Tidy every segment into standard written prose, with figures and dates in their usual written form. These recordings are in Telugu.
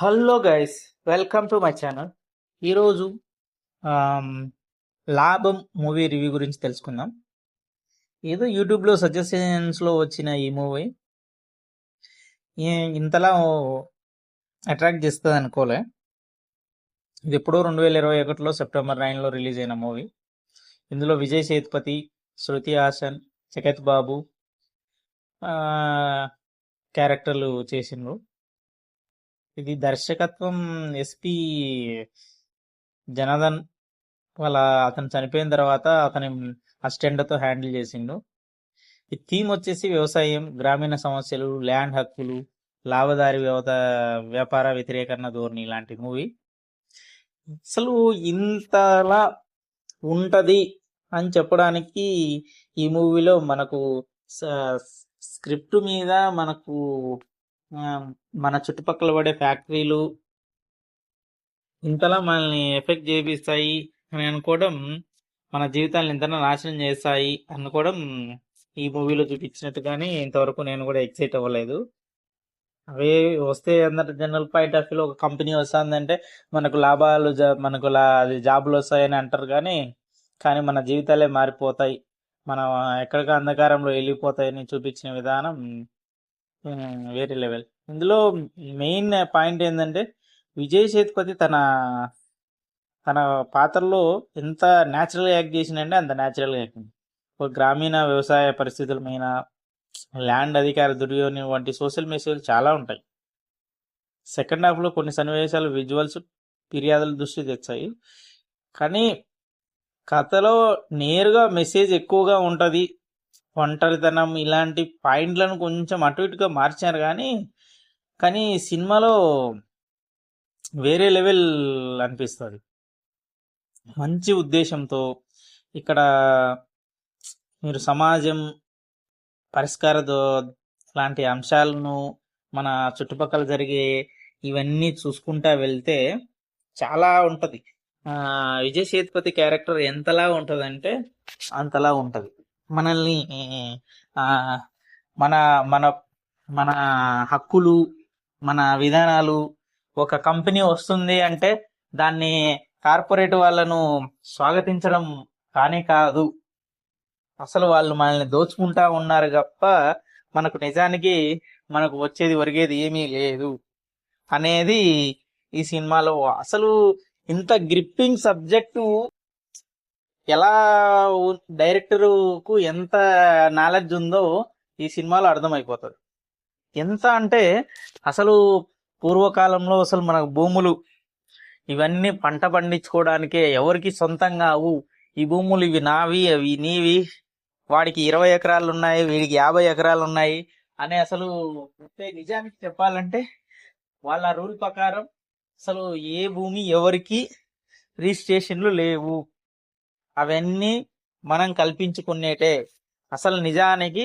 Hello guys, welcome to my channel. ఈరోజు ఆమ్, లాభం మూవీ రివ్యూ గురించి తెలుసుకుందాం. ఏదో యూట్యూబ్లో సజెషన్స్లో వచ్చిన ఈ మూవీ ఇంతలా అట్రాక్ట్ చేస్తుంది అనుకోలే. ఇది ఎప్పుడో 2021లో సెప్టెంబర్ 9లో రిలీజ్ అయిన మూవీ. ఇందులో విజయ్ సేతుపతి, శృతి హాసన్, జగత్ బాబు క్యారెక్టర్లు చేసిండ్రు. ఇది దర్శకత్వం ఎస్పి జనార్దన్ అతను చనిపోయిన తర్వాత అతని అసిస్టెంట్తో హ్యాండిల్ చేసిండు. ఈ థీమ్ వచ్చేసి వ్యవసాయం, గ్రామీణ సమస్యలు, ల్యాండ్ హక్కులు, లాభదారి వ్యాపార వ్యతిరేకరణ ధోరణి లాంటి మూవీ. అసలు ఇంతలా ఉంటది అని చెప్పడానికి ఈ మూవీలో మనకు స్క్రిప్ట్ మీద మనకు మన చుట్టుపక్కల పడే ఫ్యాక్టరీలు ఇంతలా మనల్ని ఎఫెక్ట్ చేపిస్తాయి అని అనుకోవడం, మన జీవితాలను ఇంతలా నాశనం చేస్తాయి అనుకోవడం ఈ మూవీలో చూపించినట్టుగానే ఇంతవరకు నేను కూడా ఎక్సైట్ అవ్వలేదు. అవే వస్తే అందరు జనరల్ పాయింట్ ఆఫ్ వ్యూలో ఒక కంపెనీ వస్తుందంటే మనకు లాభాలు మనకు జాబులు వస్తాయని అంటారు, కానీ మన జీవితాలే మారిపోతాయి, మనం ఎక్కడికి అంధకారంలో వెళ్ళిపోతాయని చూపించిన విధానం వేరే లెవెల్. ఇందులో మెయిన్ పాయింట్ ఏంటంటే విజయ్ సేతుపతి తన తన పాత్రలో ఎంత న్యాచురల్గా యాక్ట్ చేసిందంటే అంత న్యాచురల్గా యాక్ట్. ఒక గ్రామీణ వ్యవసాయ పరిస్థితుల మీద, ల్యాండ్ అధికార దుర్వినియోగం వంటి సోషల్ మెసేజ్ చాలా ఉంటాయి. సెకండ్ హాఫ్లో కొన్ని సన్నివేశాలు విజువల్స్ ఫిర్యాదుల దృష్టి తెచ్చాయి, కానీ కథలో నేరుగా మెసేజ్ ఎక్కువగా ఉంటుంది. ఒంటరితనం ఇలాంటి పాయింట్లను కొంచెం అటు ఇటుగా మార్చారు, కానీ సినిమాలో వేరే లెవెల్ అనిపిస్తుంది. మంచి ఉద్దేశంతో ఇక్కడ మీరు సమాజం పరిష్కార లాంటి అంశాలను, మన చుట్టుపక్కల జరిగే ఇవన్నీ చూసుకుంటా వెళ్తే చాలా ఉంటుంది. విజయ్ సేతుపతి క్యారెక్టర్ ఎంతలా ఉంటుందంటే అంతలా ఉంటుంది. మనల్ని మన మన మన హక్కులు, మన విధానాలు, ఒక కంపెనీ వస్తుంది అంటే దాన్ని కార్పొరేట్ వాళ్ళను స్వాగతించడం కానీ కాదు, అసలు వాళ్ళు మనల్ని దోచుకుంటా ఉన్నారు తప్ప మనకు నిజానికి మనకు వచ్చేది ఒరిగేది ఏమీ లేదు అనేది ఈ సినిమాలో. అసలు ఇంత గ్రిప్పింగ్ సబ్జెక్టు ఎలా డైరెక్టర్కు ఎంత నాలెడ్జ్ ఉందో ఈ సినిమాలో అర్థమైపోతుంది. ఎంత అంటే అసలు పూర్వకాలంలో అసలు మనకు భూములు ఇవన్నీ పంట పండించుకోవడానికే ఎవరికి సొంతంగా అవు, ఈ భూములు ఇవి నావి అవి నీవి, వాడికి 20 ఎకరాలు ఉన్నాయి, వీడికి 50 ఎకరాలు ఉన్నాయి అని అసలు నిజానికి చెప్పాలంటే వాళ్ళ రూల్ ప్రకారం అసలు ఏ భూమి ఎవరికి రిజిస్ట్రేషన్లు లేవు, అవన్నీ మనం కల్పించుకునేటే. అసలు నిజానికి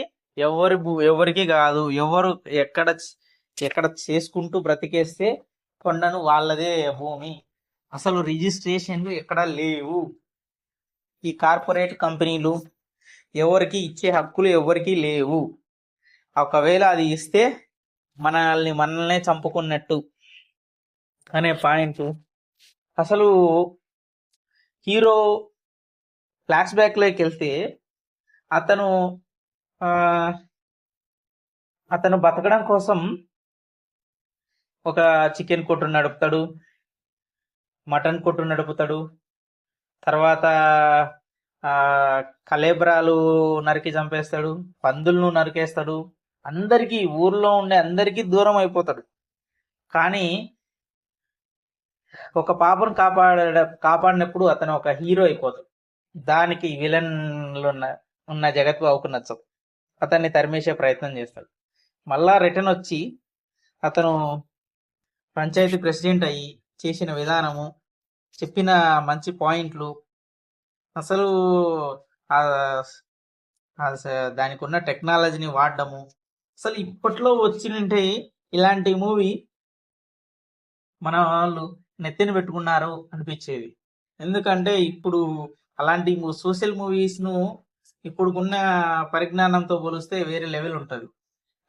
ఎవరికి కాదు, ఎవరు ఎక్కడ ఎక్కడ చేసుకుంటూ బ్రతికేస్తే కొండను వాళ్ళదే భూమి, అసలు రిజిస్ట్రేషన్లు ఎక్కడ లేవు. ఈ కార్పొరేట్ కంపెనీలు ఎవరికి ఇచ్చే హక్కులు ఎవరికి లేవు. ఒకవేళ అది ఇస్తే మనల్నే చంపుకున్నట్టు అనే పాయింట్. అసలు హీరో ఫ్లాష్ బ్యాక్లోకి వెళ్తే అతను బతకడం కోసం ఒక చికెన్ కొట్టు నడుపుతాడు, మటన్ కొట్టు నడుపుతాడు, తర్వాత కలేబరాలు నరికి చంపేస్తాడు, పందులను నరికేస్తాడు, అందరికీ ఊర్లో ఉండే అందరికీ దూరం అయిపోతాడు. కానీ ఒక పాపను కాపాడినప్పుడు అతను ఒక హీరో అయిపోతాడు. దానికి విలన్లు ఉన్న జగత్ బాబుకు నచ్చదు, అతన్ని తరిమేసే ప్రయత్నం చేస్తాడు. మళ్ళా రిటర్న్ వచ్చి అతను పంచాయతీ ప్రెసిడెంట్ అయ్యి చేసిన విధానము, చెప్పిన మంచి పాయింట్లు, అసలు దానికి ఉన్న టెక్నాలజీని వాడడము, అసలు ఇప్పట్లో వచ్చినంటే ఇలాంటి మూవీ మన వాళ్ళు నెత్తిన పెట్టుకున్నారు అనిపించేది. ఎందుకంటే ఇప్పుడు అలాంటి సోషల్ మూవీస్ను ఇప్పుడున్న పరిజ్ఞానంతో పోలిస్తే వేరే లెవెల్ ఉంటుంది,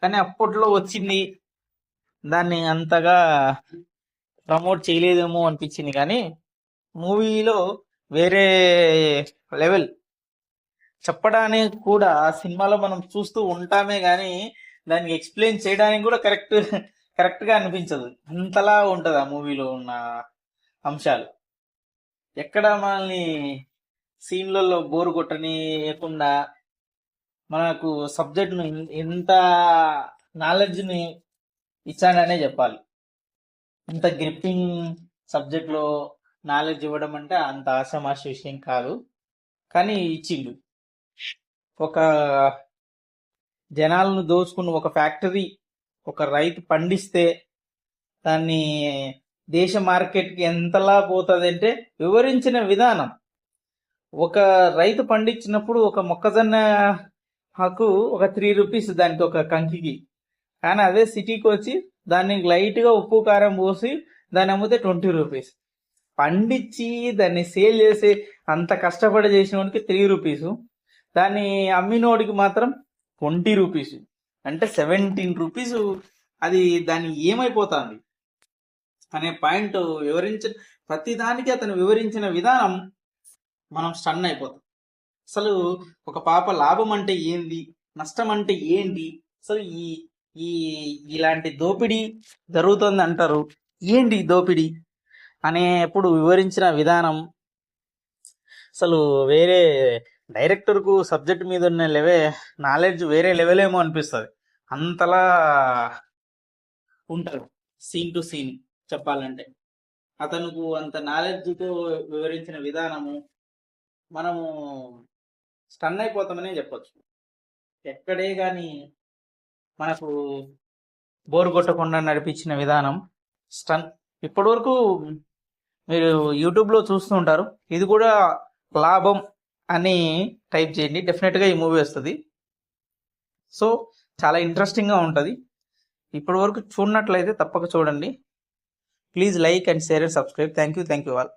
కానీ అప్పట్లో వచ్చింది దాన్ని అంతగా ప్రమోట్ చేయలేదేమో అనిపించింది, కానీ మూవీలో వేరే లెవెల్ చెప్పడానికి కూడా సినిమాలో మనం చూస్తూ ఉంటామే కానీ దానికి ఎక్స్ప్లెయిన్ చేయడానికి కూడా కరెక్ట్ గా అనిపించదు. అంతలా ఉంటది ఆ మూవీలో ఉన్న అంశాలు. ఎక్కడ మనల్ని సీన్లలో బోరు కొట్టనియకుండా మనకు సబ్జెక్ట్ ను ఎంత నాలెడ్జ్ ని ఇచ్చాడనే చెప్పాలి. ఇంత గ్రిప్పింగ్ సబ్జెక్ట్ లో నాలెడ్జ్ ఇవ్వడం అంటే అంత ఆషామాషి విషయం కాదు, కానీ ఇచ్చిండు. ఒక జనాలను దోచుకున్న ఒక ఫ్యాక్టరీ ఒక రైతు పండిస్తే దాన్ని దేశ మార్కెట్కి ఎంతలా పోతుంది అంటే వివరించిన విధానం. ఒక రైతు పండించినప్పుడు ఒక మొక్కజొన్న ఆకు ఒక 3 రూపీస్ దానికి ఒక కంకికి, కానీ అదే సిటీకి వచ్చి దాన్ని లైట్గా ఉప్పు కారం పోసి దాన్ని అమ్మితే 20 రూపీస్. పండించి దాన్ని సేల్ చేసి అంత కష్టపడి చేసిన వాడికి 3 రూపీస్, దాన్ని అమ్మినోడికి మాత్రం 20 రూపీస్, అంటే 17 రూపీస్. అది దాన్ని ఏమైపోతుంది అనే పాయింట్ వివరించిన ప్రతిదానికి అతను వివరించిన విధానం మనం స్టన్ అయిపోతాం. అసలు ఒక పాప లాభం అంటే ఏంది, నష్టం అంటే ఏంటి, అసలు ఈ ఈ ఇలాంటి దోపిడీ జరుగుతుంది అంటారు, ఏంటి దోపిడీ అనేప్పుడు వివరించిన విధానం అసలు వేరే డైరెక్టర్కు సబ్జెక్ట్ మీద ఉన్న నాలెడ్జ్ వేరే లెవెల్ ఏమో అనిపిస్తుంది. అంతలా ఉంటారు సీన్ టు సీన్ చెప్పాలంటే. అతనుకు అంత నాలెడ్జ్తో వివరించిన విధానము మనము స్టన్ అయిపోతామనే చెప్పొచ్చు. ఎక్కడే కానీ మనకు బోరు కొట్టకుండా నడిపించిన విధానం స్టన్. ఇప్పటి వరకు మీరు యూట్యూబ్లో చూస్తూ ఉంటారు, ఇది కూడా లాభం అని టైప్ చేయండి, డెఫినెట్గా ఈ మూవీ వస్తుంది. సో చాలా ఇంట్రెస్టింగ్గా ఉంటుంది. ఇప్పటి వరకు చూడనట్లయితే తప్పక చూడండి. Please like and share and subscribe. Thank you all.